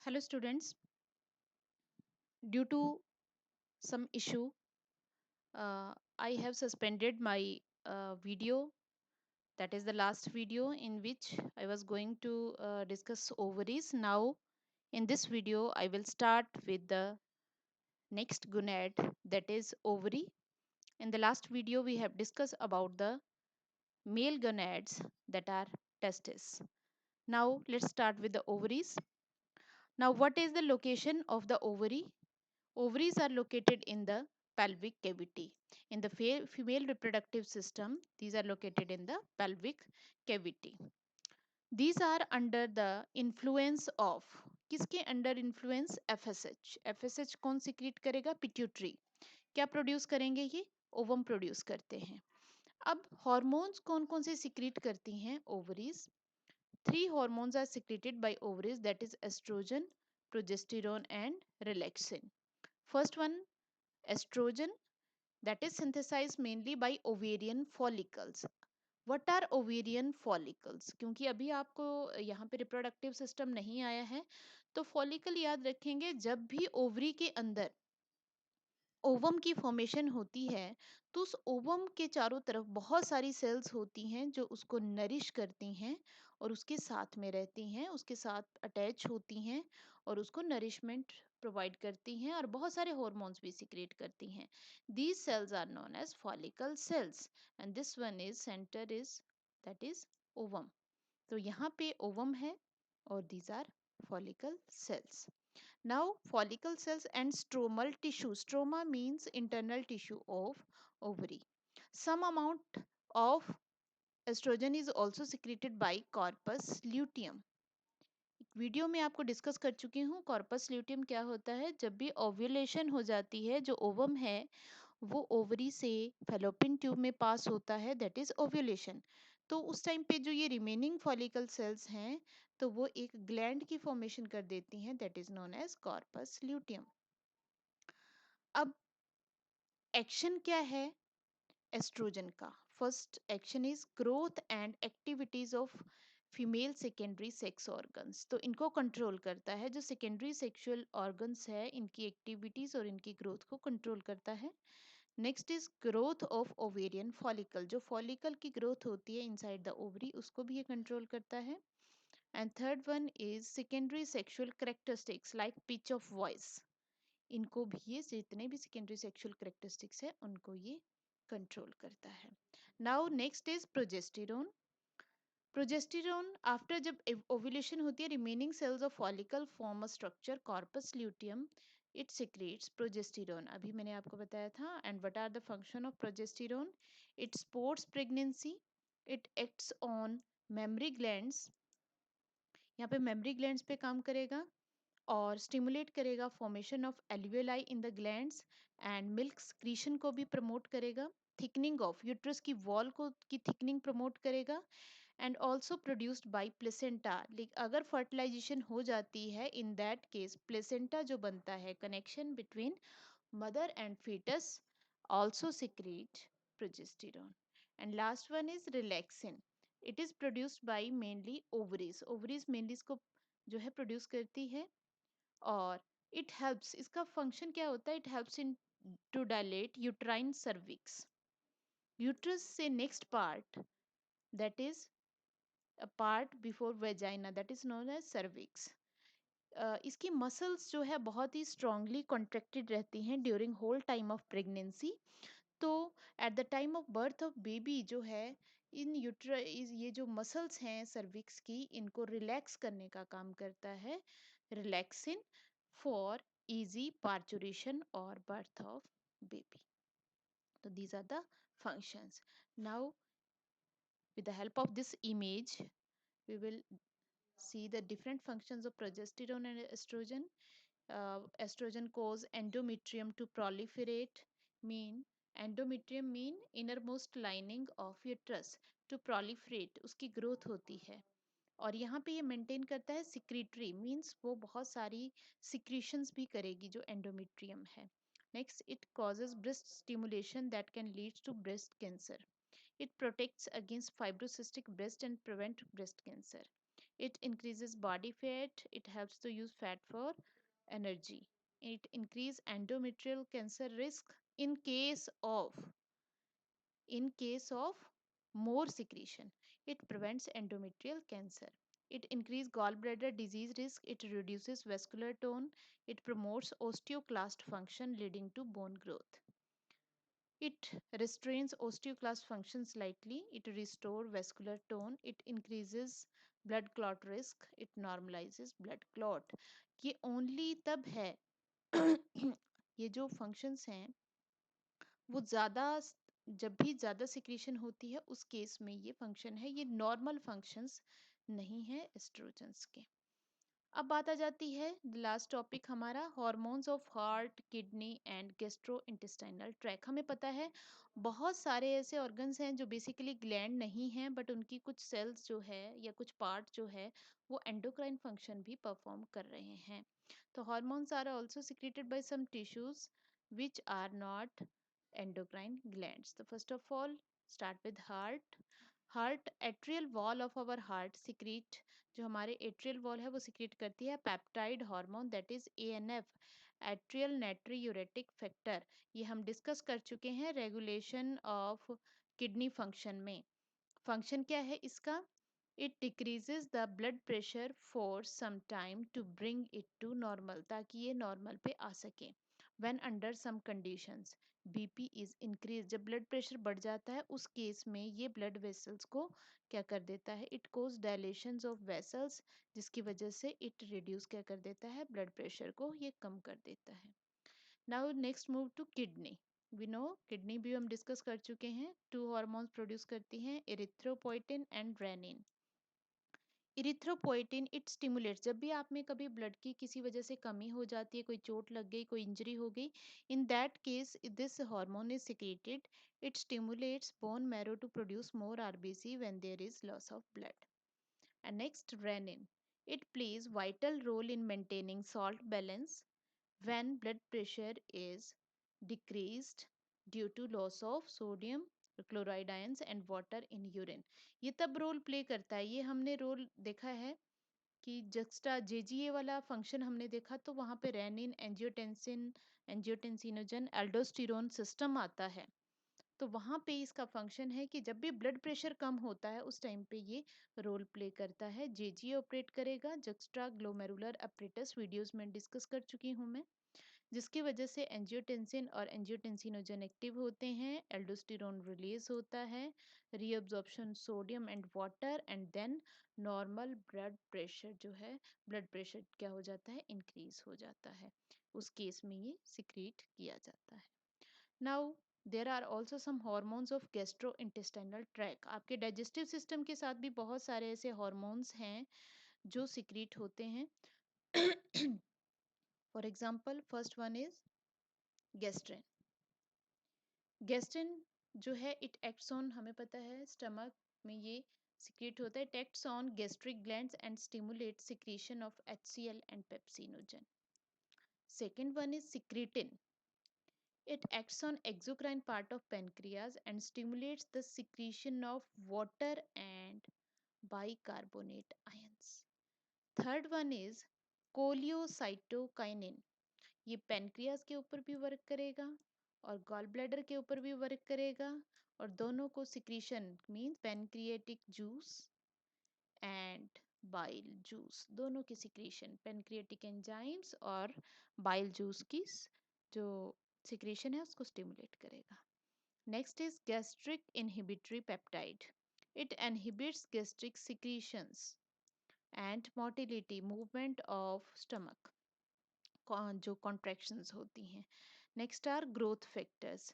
Hello students, due to some issue, I have suspended my video. That is the last video in which I was going to discuss ovaries. Now, in this video, I will start with the next gonad, that is ovary. In the last video, we have discussed about the male gonads, that are testes. Now, let's start with the ovaries. Now, what is the location of the ovary? Ovaries are located in the pelvic cavity. In the female reproductive system, these are located in the pelvic cavity. These are under the influence of, किसके under influence? FSH. FSH कौन secrete करेगा? Pituitary. क्या produce करेंगे ये? Ovum produce करते हैं. अब hormones कौन कौन से सिक्रीट करती हैं ovaries? Three hormones are secreted by ovaries, that is estrogen, progesterone and relaxin. First one, estrogen, that is synthesized mainly by ovarian follicles. What are ovarian follicles? क्योंकि अभी आपको यहाँ पे रिप्रोडक्टिव सिस्टम नहीं आया है, तो फॉलिकल याद रखेंगे. जब भी ओवरी के अंदर ओवम की फॉर्मेशन होती है, तो उस ओवम के चारों तरफ बहुत सारी सेल्स होती हैं जो उसको नरिश करती हैं और उसके साथ में रहती हैं, उसके साथ अटैच होती हैं और उसको नरिशमेंट प्रोवाइड करती हैं और बहुत सारे हॉर्मोन्स भी सिक्रेट करती हैं. These cells are known as follicle cells and this one is centre is, that is ovum. तो यहाँ पे ओवम है और these are follicle cells. Now, follicle cells and stromal tissue. Stroma means internal tissue of ovary. Some amount of estrogen is also secreted by corpus luteum. Video में आपको discuss कर चुकी हूँ कॉर्पस ल्यूटियम क्या होता है. जब भी ओव्यूलेशन हो जाती है, जो ओवम है वो ओवरी से फेलोपियन ट्यूब में पास होता है, दैट इज ओव्यूलेशन. तो उस टाइम पे जो ये रिमेनिंग फॉलिकल सेल्स हैं, तो वो एक ग्लैंड की फॉर्मेशन कर देती हैं, that is known as corpus luteum. अब एक्शन क्या है एस्ट्रोजन का? First action is growth and activities of female secondary sex organs. तो इनको कंट्रोल करता है. जो सेकेंडरी सेक्सुअल ऑर्गन्स है, इनकी एक्टिविटीज और इनकी ग्रोथ को कंट्रोल करता है. Next is growth of ovarian follicle. जो फॉलिकल की ग्रोथ होती है इनसाइड द ओवरी, उसको भी ये कंट्रोल करता है. And third one is secondary sexual characteristics like pitch of voice. इनको भी, ये जितने भी सेकेंडरी सेक्सुअल करेक्टरिस्टिक्स है उनको ये कंट्रोल करता है. Now next is progesterone. Progesterone after जब ओव्यूलेशन होती है, remaining cells of follicle form a structure corpus luteum. It secretes progesterone. अभी मैंने आपको बताया था. And what are the function of progesterone? It supports pregnancy, it acts on mammary glands. यहाँ पे मेमरी ग्लैंड्स पे काम करेगा और स्टिमुलेट करेगा formation of alveoli in the glands. And milk secretion को भी प्रमोट करेगा. थिकनिंग ऑफ यूट्रस की वॉल को की थिकनिंग प्रमोट करेगा. And also produced by placenta. अगर फर्टिलाइजेशन हो जाती है, इन दैट केस प्लेसेंटा जो बनता है, connection between mother and foetus, also secrete progesterone. And last one is relaxin. It is produced by mainly ovaries. Ovaries mainly इसको जो है प्रोड्यूस करती है. और इट हेल्प्स, इसका फंक्शन क्या होता है? It helps in to dilate uterine cervix. Uterus से next part, that is a part before vagina, that is known as cervix. इसकी मसल्स जो है बहुत ही स्ट्रांगली कॉन्ट्रैक्टेड रहती हैं during whole time of pregnancy. तो at the time of birth of baby जो है, इन ये जो मसल्स हैं सर्विक्स की, इनको रिलैक्स करने का काम करता है रिलैक्सिन, फॉर इजी पार्चुरेशन और बर्थ ऑफ बेबी. तो these are the functions. Now, with the help of this image, we will see the different functions of progesterone and estrogen. Estrogen cause endometrium to proliferate. Mean endometrium mean innermost lining of uterus. To proliferate, उसकी growth होती है. और यहाँ पे ये maintain करता है secretory, means वो बहुत सारी सिक्रीशंस भी करेगी जो एंडोमेट्रियम है. Next, it causes breast stimulation that can lead to breast cancer. It protects against fibrocystic breast and prevent breast cancer. It increases body fat. It helps to use fat for energy. It increase endometrial cancer risk in case of in case of more secretion. It prevents endometrial cancer. It increases gallbladder disease risk. It reduces vascular tone. It promotes osteoclast function leading to bone growth. It restrains osteoclast function slightly. It restores vascular tone. It increases blood clot risk. It normalizes blood clot. ये only तब है ये जो functions हैं वो ज़्यादा जब भी ज़्यादा सिक्रीशन होती है उस केस में ये फंक्शन है, ये नॉर्मल फंक्शंस नहीं है एस्ट्रोजेंस के। अब बात आ जाती है लास्ट टॉपिक हमारा hormones of heart kidney and gastro intestinal tract. हमें पता है बहुत सारे ऐसे ऑर्गन्स हैं जो बेसिकली ग्लैंड नहीं हैं बट उनकी कुछ सेल्स जो है या कुछ पार्ट जो है वो एंडोक्राइन फंक्शन भी परफॉर्म कर रहे हैं। तो hormones are also secreted by some tissues which are not endocrine glands. So first of all, start with heart atrial wall of our heart secrete, जो हमारे एट्रियल वॉल है वो सिक्रेट करती है peptide hormone that is ANF, atrial natriuretic factor. ये हम discuss कर चुके हैं रेगुलेशन ऑफ किडनी फंक्शन में। फंक्शन क्या है इसका? It decreases the blood pressure for some time to bring it to normal, ताकि ये नॉर्मल पे आ सके। When under some conditions BP is increase, जब ब्लड प्रेशर बढ़ जाता है उस केस में ये ब्लड वेसल्स को क्या कर देता है? इट कोज डायलेशंस ऑफ वेसल्स, जिसकी वजह से इट रिड्यूस क्या कर देता है? ब्लड प्रेशर को ये कम कर देता है। Now next move to kidney. We know kidney भी हम डिस्कस कर चुके हैं। टू हार्मोन्स प्रोड्यूस करती हैं, erythropoietin and renin. Erythropoietin it stimulates, जब भी आप में कभी ब्लड की किसी वजह से कमी हो जाती है, कोई चोट लग गई, कोई इंजरी हो गई, in that case this hormone is secreted. It stimulates bone marrow to produce more RBC when there is loss of blood. And next renin, it plays vital role in maintaining salt balance when blood pressure is decreased due to loss of sodium chloride ions and water in urine। ये तब role play करता है, ये हमने role देखा है कि juxta JGA वाला फंक्शन हमने देखा तो वहाँ पे renin angiotensin angiotensinogen aldosterone system आता है। तो वहाँ पे इसका फंक्शन है कि जब भी ब्लड प्रेशर कम होता है उस टाइम पे ये रोल प्ले करता है। जेजीए ऑपरेट करेगा, जक्स्ट्रा ग्लोमेरुलर अपरेटस वीडियोस में डिस्कस कर चुकी हूँ मैं, जिसकी वजह से एंजियोटेंसिन और एंजियोटेंसिनोजन एक्टिव होते हैं, एल्डोस्टेरोन रिलीज होता है, reabsorption sodium and water and then normal blood pressure जो है, ब्लड प्रेशर क्या हो जाता है? इंक्रीज हो जाता है। उस केस में ये सिक्रीट किया जाता है। Now there are also some hormones of gastro intestinal tract. आपके डाइजेस्टिव सिस्टम के साथ भी बहुत सारे ऐसे हॉर्मोन्स हैं जो सिक्रीट होते हैं। For example first one is gastrin. Gastrin जो है इट एक्ट्स ऑन, हमें पता है स्टमक में ये सिक्रेट होता है, it acts on gastric glands and stimulate secretion of HCL and pepsinogen. Second one is secretin, it acts on exocrine part of pancreas and stimulates the secretion of water and bicarbonate ions. Third one is कोलियोसाइटोकाइनिन, ये pancreas के ऊपर भी work करेगा और gall bladder के ऊपर भी work करेगा, और दोनों को secretion means pancreatic juice and bile juice, दोनों की सिक्रीशन, पेनक्रिएटिक एंजाइम्स और बाइल जूस की जो सिक्रीशन है उसको स्टिमुलेट करेगा। Next is gastric inhibitory peptide, it inhibits gastric secretions and motility movement of stomach, जो कॉन्ट्रैक्शंस होती हैं। नेक्स्ट आर ग्रोथ फैक्टर्स,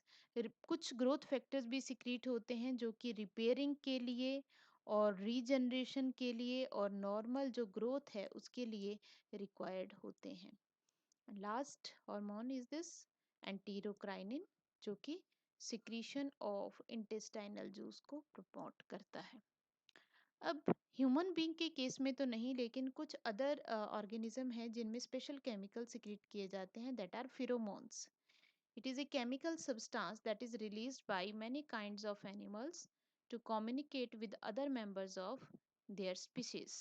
कुछ ग्रोथ फैक्टर्स भी सिक्रीट होते हैं जो कि रिपेयरिंग के लिए और रीजनरेशन के लिए और नॉर्मल जो ग्रोथ है उसके लिए रिक्वायर्ड होते हैं। लास्ट हार्मोन इज दिस एंटीरोक्राइनिन, जो कि सिक्रीशन ऑफ इंटेस्टाइनल जूस को प्रमोट करता है। अब ह्यूमन बीइंग के केस में तो नहीं, लेकिन कुछ अदर ऑर्गेनिज्म हैं जिनमें स्पेशल केमिकल सिक्रीट किए जाते हैं, that are pheromones. It is a chemical substance that is released by many kinds of animals to communicate with other members of their species.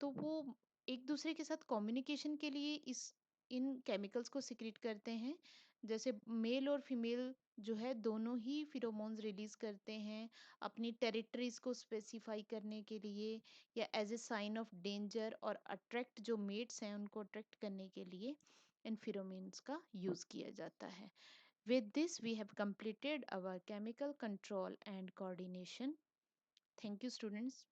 तो वो एक दूसरे के साथ कम्युनिकेशन के लिए इस इन केमिकल्स को सिक्रेट करते हैं। जैसे मेल और फीमेल जो है दोनों ही फिरोमोन्स रिलीज करते हैं अपनी टेरिटरीज को स्पेसिफाई करने के लिए, या as a sign of danger, और अट्रैक्ट जो मेट्स हैं उनको अट्रैक्ट करने के लिए इन फिरोमेन्स का यूज किया जाता है। With this we have completed our chemical control and coordination. Thank you, students.